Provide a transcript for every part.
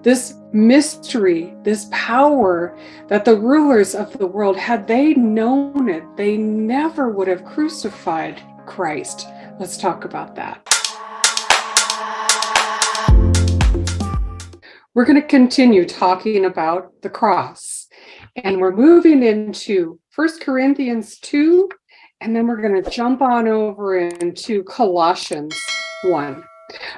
This mystery, this power that the rulers of the world, had they known it, they never would have crucified Christ. Let's talk about that. We're going to continue talking about the cross, and we're moving into 1 Corinthians 2, and then we're going to jump on over into Colossians 1.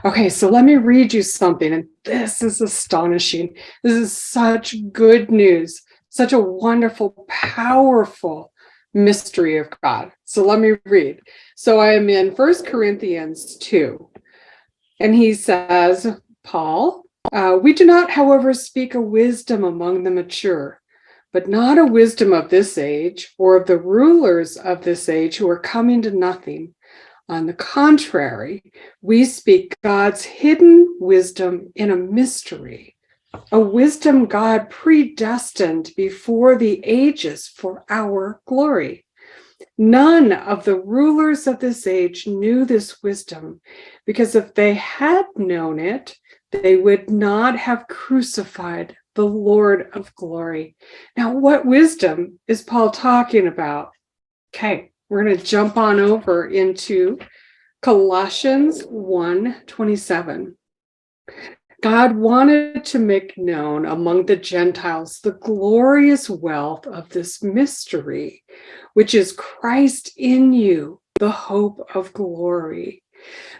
Okay, so let me read you something, and this is astonishing. This is such good news, such a wonderful, powerful mystery of God. So let me read. So I am in 1 Corinthians 2, and he says, Paul, we do not, however, speak a wisdom among the mature, but not a wisdom of this age or of the rulers of this age who are coming to nothing. On the contrary, we speak God's hidden wisdom in a mystery, a wisdom God predestined before the ages for our glory. None of the rulers of this age knew this wisdom, because if they had known it, they would not have crucified the Lord of glory. Now, what wisdom is Paul talking about? Okay, we're going to jump on over into Colossians 1:27. God wanted to make known among the Gentiles the glorious wealth of this mystery, which is Christ in you, the hope of glory.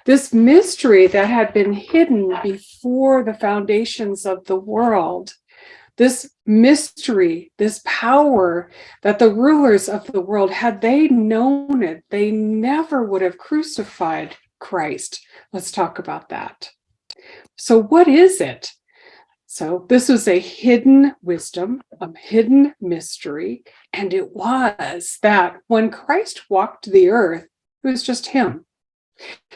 This mystery that had been hidden before the foundations of the world, this mystery, this power that the rulers of the world, had they known it, they never would have crucified Christ. Let's talk about that. So what is it? So this was a hidden wisdom, a hidden mystery, and it was that when Christ walked the earth, it was just him.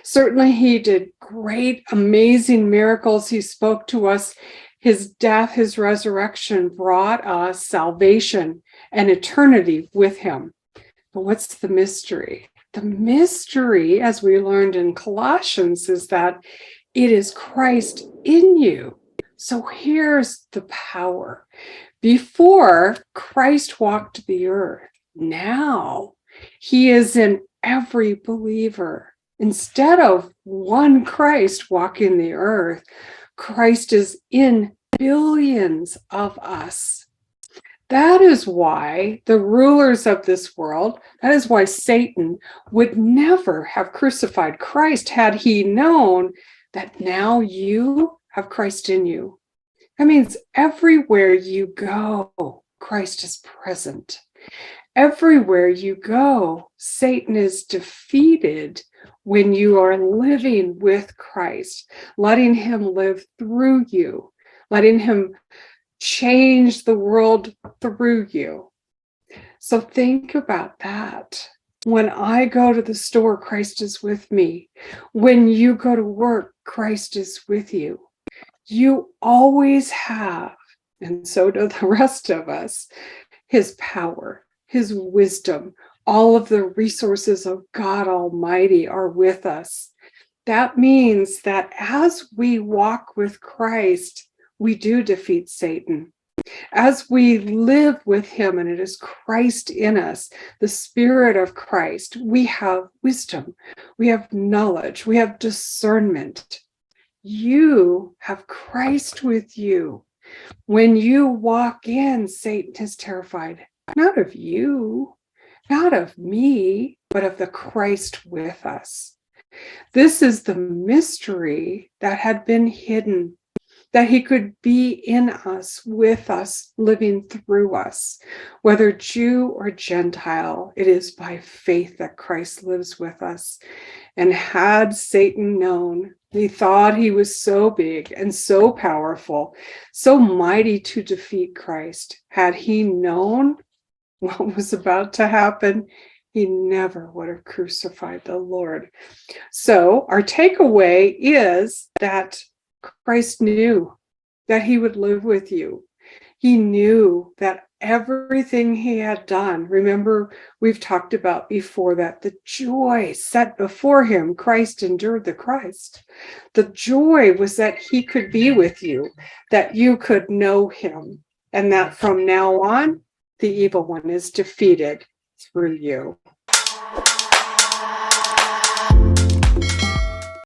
Certainly he did great, amazing miracles. He spoke to us. His death, his resurrection brought us salvation and eternity with him. But what's the mystery? The mystery, as we learned in Colossians, is that it is Christ in you. So here's the power. Before Christ walked the earth, now he is in every believer. Instead of one Christ walking the earth, Christ is in billions of us. That is why the rulers of this world, that is why Satan would never have crucified Christ had he known that now you have Christ in you. That means everywhere you go, Christ is present. Everywhere you go, Satan is defeated when you are living with Christ, letting him live through you, letting him change the world through you. So think about that. When I go to the store, Christ is with me. When you go to work, Christ is with you. You always have, and so do the rest of us, his power, his wisdom. All of the resources of God Almighty are with us. That means that as we walk with Christ, we do defeat Satan. As we live with him, and it is Christ in us, the Spirit of Christ, we have wisdom, we have knowledge, we have discernment. You have Christ with you. When you walk in, Satan is terrified, not of you, not of me, but of the Christ with us. This is the mystery that had been hidden, that he could be in us, with us, living through us. Whether Jew or Gentile, it is by faith that Christ lives with us. And had Satan known, he thought he was so big and so powerful, so mighty to defeat Christ. Had he known what was about to happen, he never would have crucified the Lord. So our takeaway is that Christ knew that he would live with you. He knew that everything he had done. Remember, we've talked about before that the joy set before him, Christ endured the Christ. The joy was that he could be with you, that you could know him, and that from now on, the evil one is defeated through you.